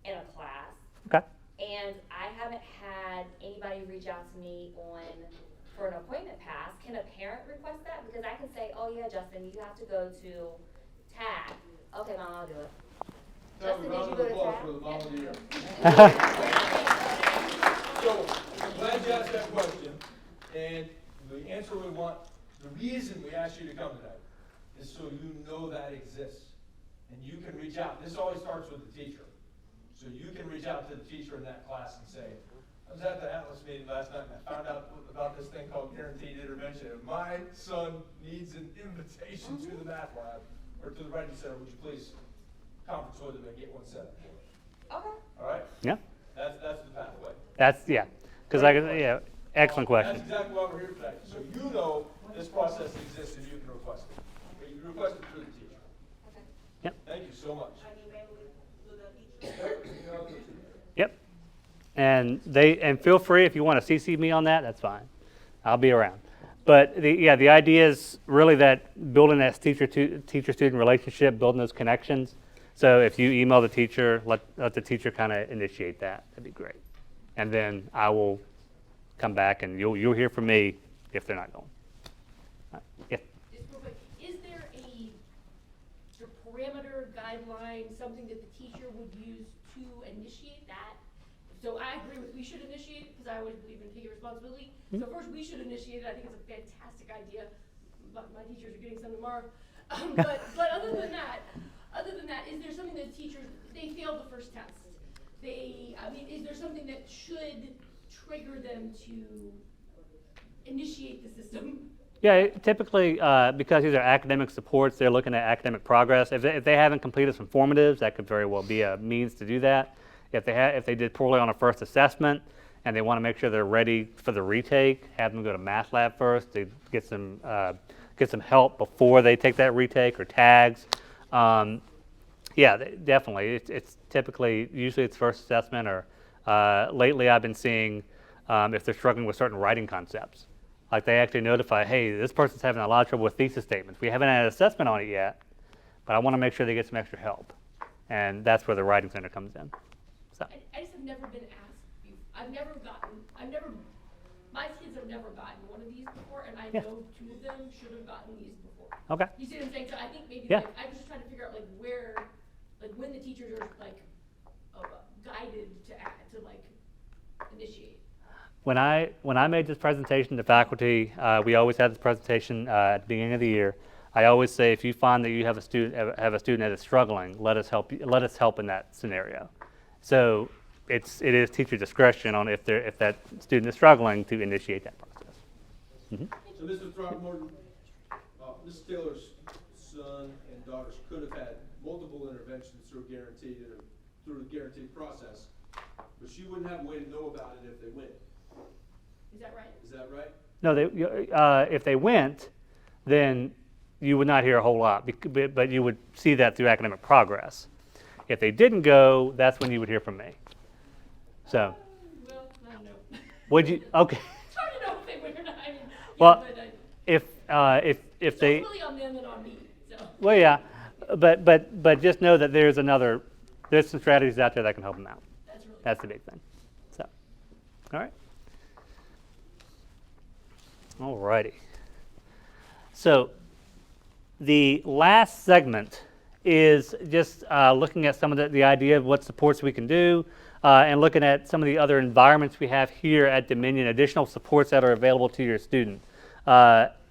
in a class, Okay. and I haven't had anybody reach out to me for an appointment pass. Can a parent request that? Because I can say, oh yeah, Justin, you have to go to TAG. Okay, Mom, I'll do it. Justin, did you go to TAG? For the volunteer. So, I'm glad you asked that question, and the answer we want, the reason we asked you to come tonight is so you know that exists, and you can reach out. This always starts with the teacher. So you can reach out to the teacher in that class and say, I was at the Atlas meeting last night and I found out about this thing called guaranteed intervention, and my son needs an invitation to the math lab, or to the writing center. Would you please conference with them and get one set up for us? Okay. All right? Yeah. That's the pathway. Because excellent question. That's exactly why we're here today. So you know this process exists and you can request it. But you can request it through the teacher. Okay. Yep. Thank you so much. Yep. And feel free if you want to CC me on that. That's fine. I'll be around. But the idea is really that building that teacher-student relationship, building those connections. So if you email the teacher, let the teacher kind of initiate that. That'd be great. And then I will come back and you'll hear from me if they're not going. Yeah. Just real quick, is there a parameter, guideline, something that the teacher would use to initiate that? So I agree with we should initiate it because I always believe in taking responsibility. So first we should initiate it. I think it's a fantastic idea. But my teachers are getting some tomorrow. But other than that, is there something that teachers, they failed the first test? Is there something that should trigger them to initiate the system? Yeah, typically, because these are academic supports, they're looking at academic progress. If they haven't completed some formatives, that could very well be a means to do that. If they did poorly on a first assessment and they want to make sure they're ready for the retake, have them go to Math Lab first to get some help before they take that retake or tags. Yeah, definitely. It's typically, usually it's first assessment, or lately I've been seeing if they're struggling with certain writing concepts. Like they actually notify, hey, this person's having a lot of trouble with thesis statements. We haven't had an assessment on it yet, but I want to make sure they get some extra help. And that's where the Writing Center comes in. So. I just have never been asked. My kids have never gotten one of these before, and I know 2 of them should have gotten these before. Okay. You see what I'm saying? So I think maybe Yeah. like, I was just trying to figure out like where, like when the teachers are like guided to like initiate. When I made this presentation to faculty, we always had this presentation at the beginning of the year. I always say, if you find that you have a student that is struggling, let us help in that scenario. So it is teacher discretion on if that student is struggling to initiate that process. Mm-hmm. So Mr. Throckmorton, Ms. Taylor's son and daughters could have had multiple interventions through the guaranteed process, but she wouldn't have a way to know about it if they went. Is that right? Is that right? No, if they went, then you would not hear a whole lot, but you would see that through academic progress. If they didn't go, that's when you would hear from me. So. Well, I don't know. Would you? Okay. It's hard to know if they went or not. I mean, Well, yeah, but if it's they. really on them and on me. So. Well, yeah, but just know that there's some strategies out there that can help them out. That's the big thing. So, all right. All righty. So, the last segment is just looking at some of the idea of what supports we can do, and looking at some of the other environments we have here at Dominion, additional supports that are available to your student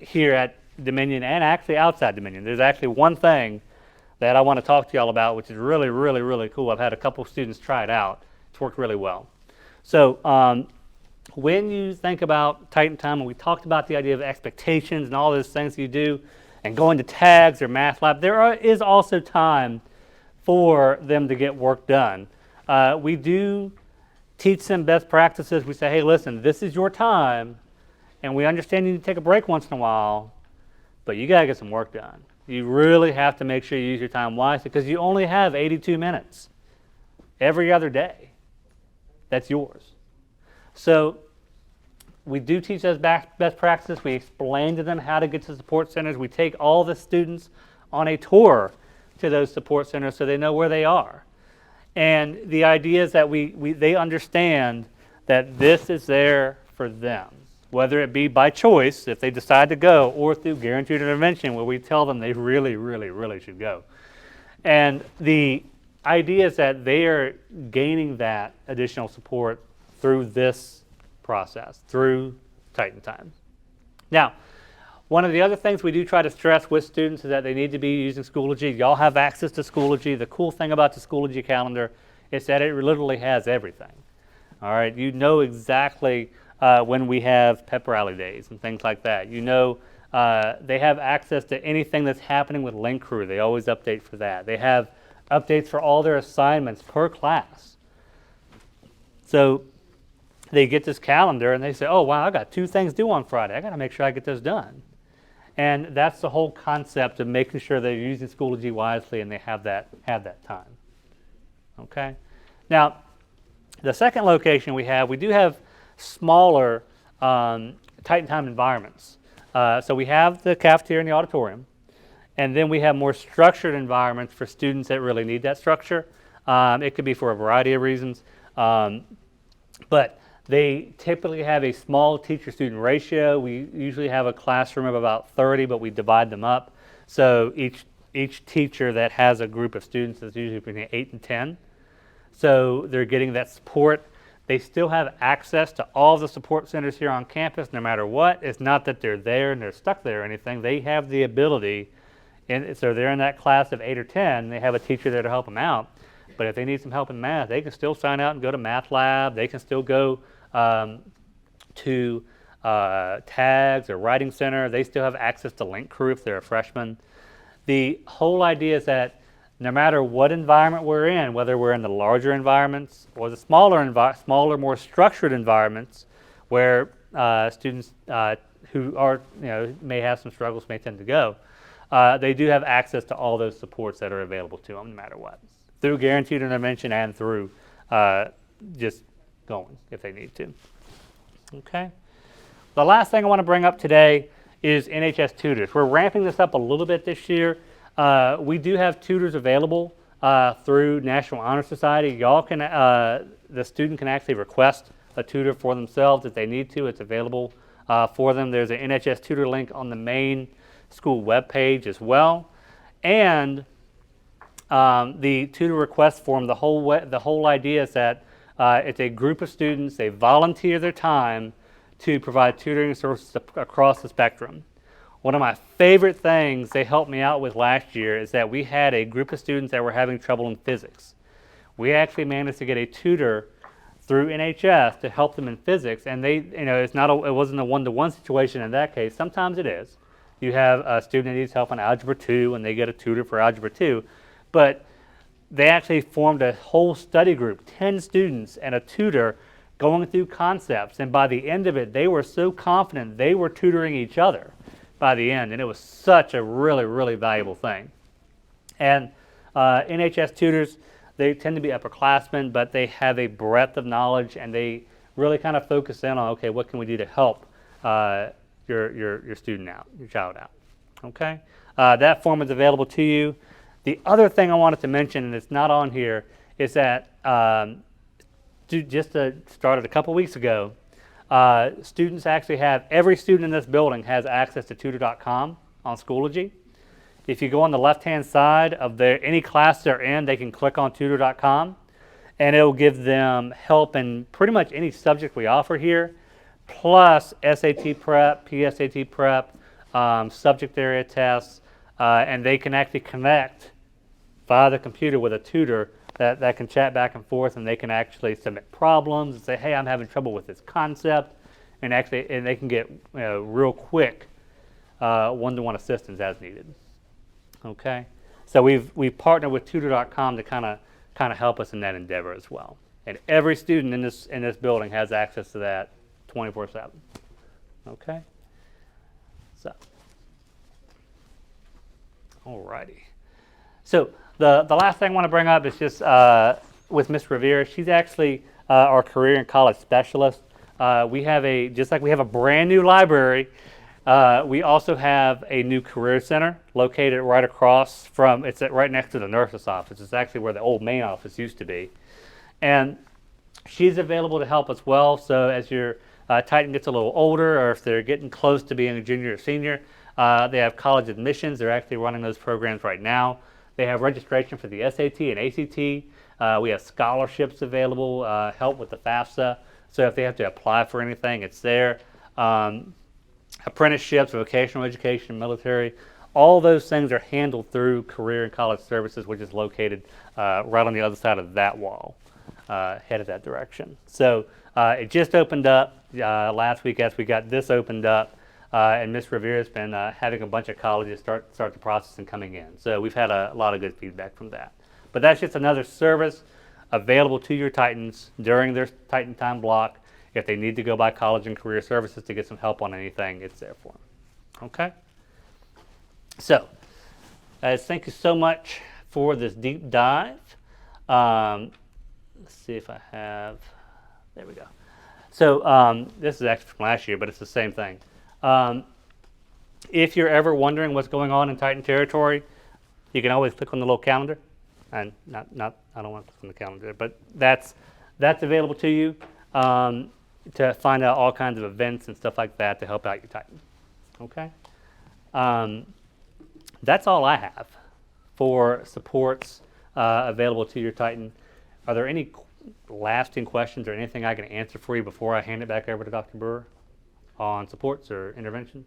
here at Dominion and actually outside Dominion. There's actually one thing that I want to talk to y'all about, which is really, really, really cool. I've had a couple students try it out. It's worked really well. So when you think about Titan Time, and we talked about the idea of expectations and all those things you do, and going to tags or Math Lab, is also time for them to get work done. We do teach them best practices. We say, hey, listen, this is your time, and we understand you need to take a break once in a while, but you got to get some work done. You really have to make sure you use your time wisely, because you only have 82 minutes every other day. That's yours. So we do teach those best practices. We explain to them how to get to support centers. We take all the students on a tour to those support centers so they know where they are. And the idea is that they understand that this is there for them, whether it be by choice, if they decide to go, or through guaranteed intervention, where we tell them they really, really, really should go. And the idea is that they are gaining that additional support through this process, through Titan Time. Now, one of the other things we do try to stress with students is that they need to be using Schoology. Y'all have access to Schoology. The cool thing about the Schoology calendar is that it literally has everything. All right, you know exactly when we have pep rally days and things like that. You know they have access to anything that's happening with Link Crew. They always update for that. They have updates for all their assignments per class. So they get this calendar and they say, oh, wow, I got 2 things due on Friday. I got to make sure I get those done. And that's the whole concept of making sure they're using Schoology wisely and they have that time. Okay? Now, the second location we do have smaller Titan Time environments. So we have the cafeteria and the auditorium, and then we have more structured environments for students that really need that structure. It could be for a variety of reasons, but they typically have a small teacher-student ratio. We usually have a classroom of about 30, but we divide them up. So each teacher that has a group of students is usually between 8 and 10. So they're getting that support. They still have access to all the support centers here on campus no matter what. It's not that they're there and they're stuck there or anything. They have the ability, and so they're in that class of 8 or 10. They have a teacher there to help them out. But if they need some help in math, they can still sign out and go to Math Lab. They can still go to tags or Writing Center. They still have access to Link Crew if they're a freshman. The whole idea is that no matter what environment we're in, whether we're in the larger environments or the smaller, more structured environments, where students who are, may have some struggles, may tend to go, they do have access to all those supports that are available to them, no matter what, through guaranteed intervention and through just going if they need to. Okay. The last thing I want to bring up today is NHS tutors. We're ramping this up a little bit this year. We do have tutors available through National Honor Society. Y'all can, the student can actually request a tutor for themselves if they need to. It's available for them. There's an NHS tutor link on the main school webpage as well. And the tutor request form, the whole idea is that it's a group of students, they volunteer their time to provide tutoring services across the spectrum. One of my favorite things they helped me out with last year is that we had a group of students that were having trouble in physics. We actually managed to get a tutor through NHS to help them in physics, and they, it wasn't a one-to-one situation in that case. Sometimes it is. You have a student that needs help in Algebra 2, and they get a tutor for Algebra 2, but they actually formed a whole study group, 10 students and a tutor going through concepts, and by the end of it, they were so confident they were tutoring each other by the end, and it was such a really, really valuable thing. And NHS tutors, they tend to be upperclassmen, but they have a breadth of knowledge, and they really kind of focus in on, okay, what can we do to help your student out, your child out, okay? That form is available to you. The other thing I wanted to mention, and it's not on here, is that just started a couple weeks ago, students actually have, every student in this building has access to tutor.com on Schoology. If you go on the left-hand side of any class they're in, they can click on tutor.com, and it'll give them help in pretty much any subject we offer here, plus SAT prep, PSAT prep, subject area tests, and they can actually connect via the computer with a tutor that can chat back and forth, and they can actually submit problems and say, hey, I'm having trouble with this concept, and they can get real quick one-to-one assistance as needed. Okay, so we've partnered with tutor.com to kind of help us in that endeavor as well. And every student in this building has access to that 24/7. Okay, so alrighty. So the last thing I want to bring up is just with Ms. Rivera. She's actually our career and college specialist. We have just like we have a brand new library, we also have a new career center located right across from, it's right next to the nurse's office. It's actually where the old main office used to be. And she's available to help as well. So as your Titan gets a little older, or if they're getting close to being a junior or senior, they have college admissions. They're actually running those programs right now. They have registration for the SAT and ACT. We have scholarships available, help with the FAFSA. So if they have to apply for anything, it's there. Apprenticeships, vocational education, military, all those things are handled through Career and College Services, which is located right on the other side of that wall, headed that direction. So it just opened up last week as we got this opened up. And Ms. Rivera's been having a bunch of colleges start the process and coming in. So we've had a lot of good feedback from that. But that's just another service available to your Titans during their Titan time block. If they need to go by College and Career Services to get some help on anything, it's there for them. Okay? So, thank you so much for this deep dive. Let's see if I have, there we go. So this is actually from last year, but it's the same thing. If you're ever wondering what's going on in Titan territory, you can always click on the little calendar, and I don't want to click on the calendar, but that's available to you to find out all kinds of events and stuff like that to help out your Titan. Okay, that's all I have for supports available to your Titan. Are there any lasting questions or anything I can answer for you before I hand it back over to Dr. Brewer on supports or interventions?